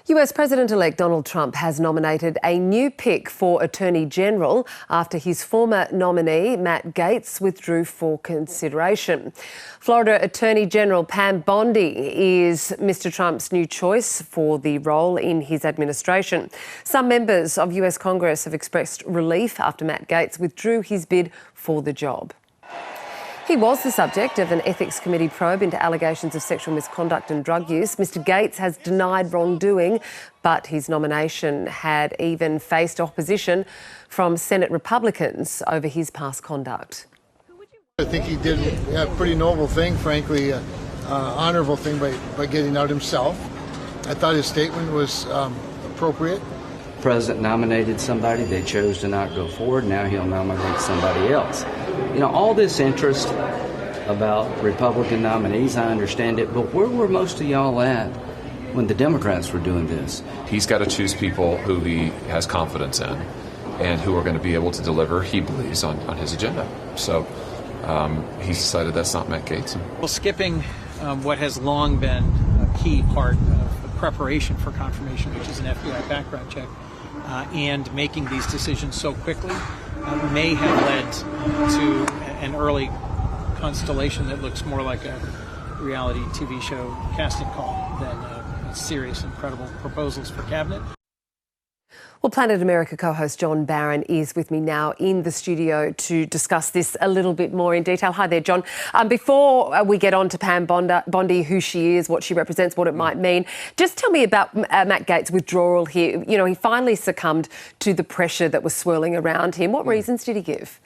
US President-elect Donald Trump has nominated a new pick for Attorney-General after his former nominee, Matt Gaetz, withdrew for consideration. Florida Attorney-General Pam Bondi is Mr Trump's new choice for the role in his administration. Some members of US Congress have expressed relief after Matt Gaetz withdrew his bid for the job. He was the subject of an ethics committee probe into allegations of sexual misconduct and drug use. Mr Gaetz has denied wrongdoing, but his nomination had even faced opposition from Senate Republicans over his past conduct. I think he did a pretty noble thing, frankly, honourable thing by getting out himself. I thought his statement was appropriate. The president nominated somebody, they chose to not go forward, now he'll nominate somebody else. You know, all this interest about Republican nominees, I understand it, but where were most of y'all at when the Democrats were doing this? He's got to choose people who he has confidence in and who are going to be able to deliver, he believes, on his agenda. So he's decided that's not Matt Gaetz. Well, skipping what has long been a key part of the preparation for confirmation, which is an FBI background check, and making these decisions so quickly may have led to an early constellation that looks more like a reality TV show casting call than serious and credible proposals for cabinet. Well, Planet America co-host John Barron is with me now in the studio to discuss this a little bit more in detail. Hi there, John. Before we get on to Pam Bondi, who she is, what she represents, what it might mean, just tell me about Matt Gaetz' withdrawal here. You know, he finally succumbed to the pressure that was swirling around him. What reasons did he give?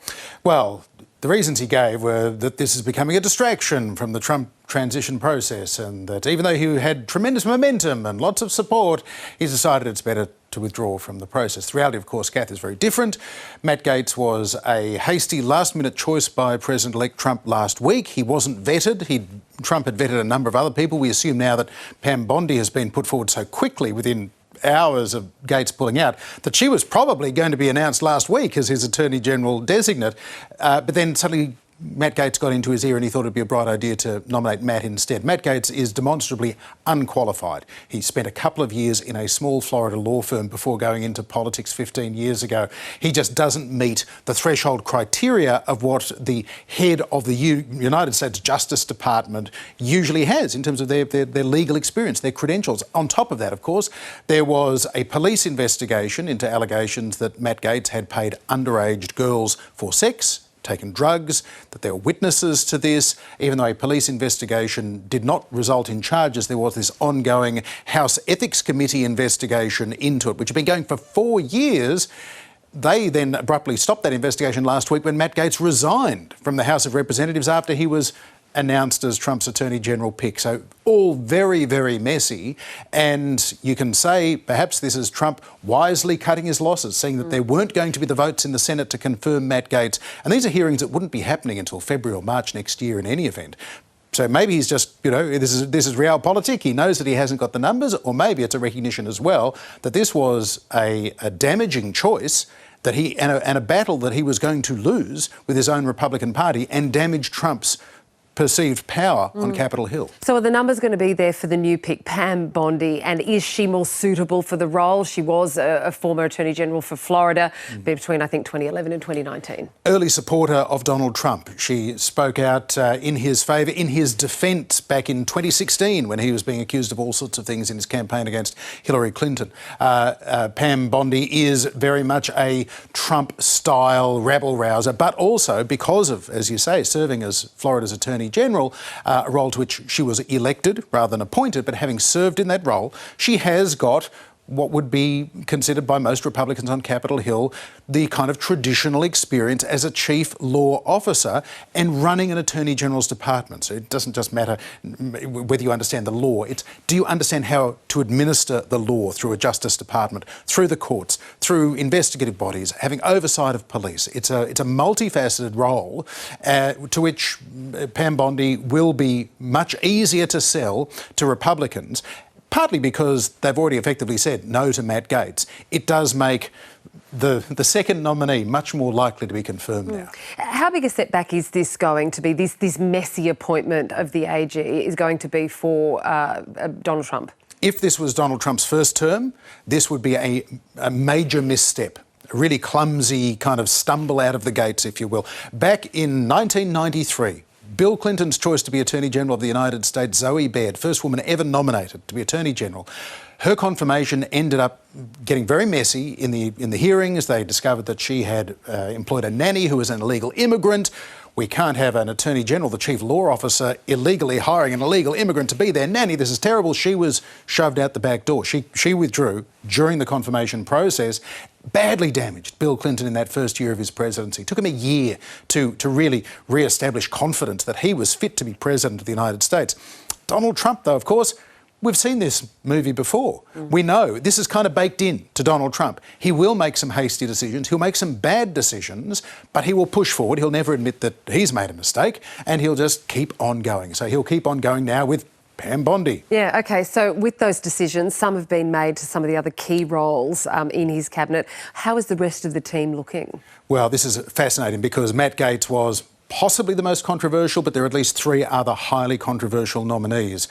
Well, the reasons he gave were that this is becoming a distraction from the Trump transition process, and that even though he had tremendous momentum and lots of support, he's decided it's better to withdraw from the process. The reality, of course, Kath, is very different. Matt Gaetz was a hasty last-minute choice by President-elect Trump last week. He wasn't vetted. Trump had vetted a number of other people. We assume now that Pam Bondi has been put forward so quickly within hours of Gaetz pulling out, that she was probably going to be announced last week as his Attorney-General designate. But then suddenly Matt Gaetz got into his ear and he thought it'd be a bright idea to nominate Matt instead. Matt Gaetz is demonstrably unqualified. He spent a couple of years in a small Florida law firm before going into politics 15 years ago. He just doesn't meet the threshold criteria of what the head of the United States Justice Department usually has in terms of their legal experience, their credentials. On top of that, of course, there was a police investigation into allegations that Matt Gaetz had paid underage girls for sex, taken drugs, that there were witnesses to this. Even though a police investigation did not result in charges, there was this ongoing House Ethics Committee investigation into it, which had been going for 4 years. They then abruptly stopped that investigation last week when Matt Gaetz resigned from the House of Representatives after he was announced as Trump's Attorney-General pick. So all very, very messy. And you can say perhaps this is Trump wisely cutting his losses, seeing that there weren't going to be the votes in the Senate to confirm Matt Gaetz. And these are hearings that wouldn't be happening until February or March next year in any event. So maybe he's just, you know, this is realpolitik. He knows that he hasn't got the numbers, or maybe it's a recognition as well that this was a damaging choice that and a battle that he was going to lose with his own Republican Party and damage Trump's perceived power on Capitol Hill. So are the numbers going to be there for the new pick, Pam Bondi, and is she more suitable for the role? She was a former Attorney-General for Florida between, I think, 2011 and 2019. Early supporter of Donald Trump. She spoke out in his favour, in his defence back in 2016 when he was being accused of all sorts of things in his campaign against Hillary Clinton. Pam Bondi is very much a Trump-style rabble-rouser, but also because of, as you say, serving as Florida's Attorney-General, a role to which she was elected rather than appointed, but having served in that role, she has got what would be considered by most Republicans on Capitol Hill the kind of traditional experience as a chief law officer and running an Attorney General's department. So it doesn't just matter whether you understand the law, it's do you understand how to administer the law through a Justice Department, through the courts, through investigative bodies, having oversight of police. It's a multifaceted role to which Pam Bondi will be much easier to sell to Republicans, partly because they've already effectively said no to Matt Gaetz. It does make the second nominee much more likely to be confirmed now. How big a setback is this going to be, this messy appointment of the AG is going to be for Donald Trump? If this was Donald Trump's first term, this would be a major misstep. A really clumsy kind of stumble out of the gates, if you will. Back in 1993, Bill Clinton's choice to be Attorney General of the United States, Zoe Baird, first woman ever nominated to be Attorney General, her confirmation ended up getting very messy in the hearings. They discovered that she had employed a nanny who was an illegal immigrant. We can't have an Attorney General, the Chief Law Officer, illegally hiring an illegal immigrant to be their nanny. This is terrible. She was shoved out the back door. She withdrew during the confirmation process. Badly damaged Bill Clinton in that first year of his presidency. It took him a year to really re-establish confidence that he was fit to be President of the United States. Donald Trump, though, of course, we've seen this movie before. We know this is kind of baked in to Donald Trump. He will make some hasty decisions. He'll make some bad decisions, but he will push forward. He'll never admit that he's made a mistake, and he'll just keep on going. So he'll keep on going now with Pam Bondi. Yeah, OK, so with those decisions, some have been made to some of the other key roles in his cabinet. How is the rest of the team looking? Well, this is fascinating because Matt Gaetz was possibly the most controversial, but there are at least 3 other highly controversial nominees.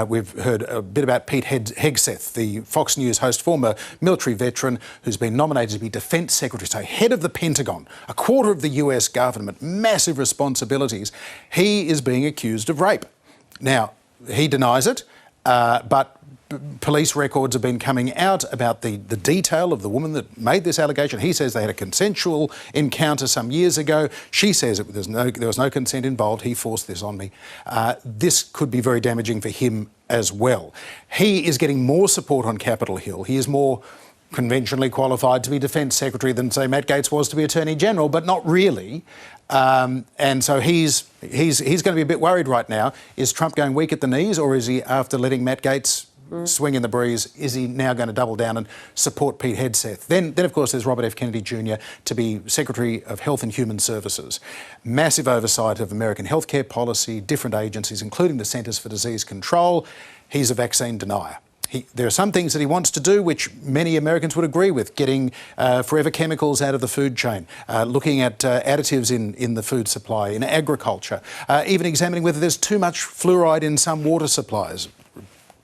We've heard a bit about Pete Hegseth, the Fox News host, former military veteran who's been nominated to be Defence Secretary, so head of the Pentagon, a quarter of the US government, massive responsibilities. He is being accused of rape. Now, he denies it, but police records have been coming out about the detail of the woman that made this allegation. He says they had a consensual encounter some years ago. She says there was no consent involved. He forced this on me. This could be very damaging for him as well. He is getting more support on Capitol Hill. He is more conventionally qualified to be Defence Secretary than, say, Matt Gaetz was to be Attorney General, but not really. And so he's going to be a bit worried right now. Is Trump going weak at the knees, or is he, after letting Matt Gaetz swing in the breeze, is he now going to double down and support Pete Hegseth? Then of course, there's Robert F. Kennedy Jr. to be Secretary of Health and Human Services. Massive oversight of American healthcare policy, different agencies, including the Centres for Disease Control. He's a vaccine denier. There are some things that he wants to do which many Americans would agree with, getting forever chemicals out of the food chain, looking at additives in the food supply, in agriculture, even examining whether there's too much fluoride in some water supplies.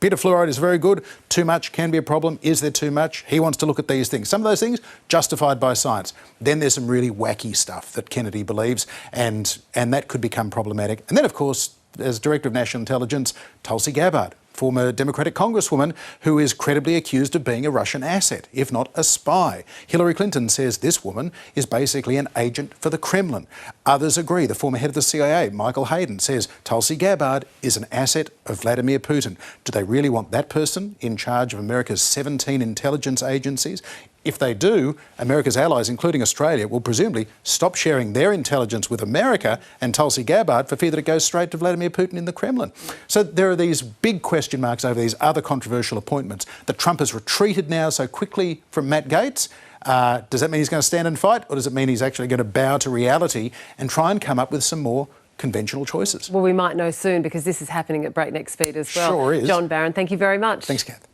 Bit of fluoride is very good. Too much can be a problem. Is there too much? He wants to look at these things. Some of those things justified by science. Then there's some really wacky stuff that Kennedy believes, and that could become problematic. And then, of course, as Director of National Intelligence, Tulsi Gabbard, former Democratic congresswoman who is credibly accused of being a Russian asset, if not a spy. Hillary Clinton says this woman is basically an agent for the Kremlin. Others agree. The former head of the CIA, Michael Hayden, says Tulsi Gabbard is an asset of Vladimir Putin. Do they really want that person in charge of America's 17 intelligence agencies? If they do, America's allies, including Australia, will presumably stop sharing their intelligence with America and Tulsi Gabbard for fear that it goes straight to Vladimir Putin in the Kremlin. So there are these big question marks over these other controversial appointments. That Trump has retreated now so quickly from Matt Gaetz. Does that mean he's going to stand and fight, or does it mean he's actually going to bow to reality and try and come up with some more conventional choices? Well, we might know soon, because this is happening at breakneck speed as well. Sure is. John Barron, thank you very much. Thanks, Kath.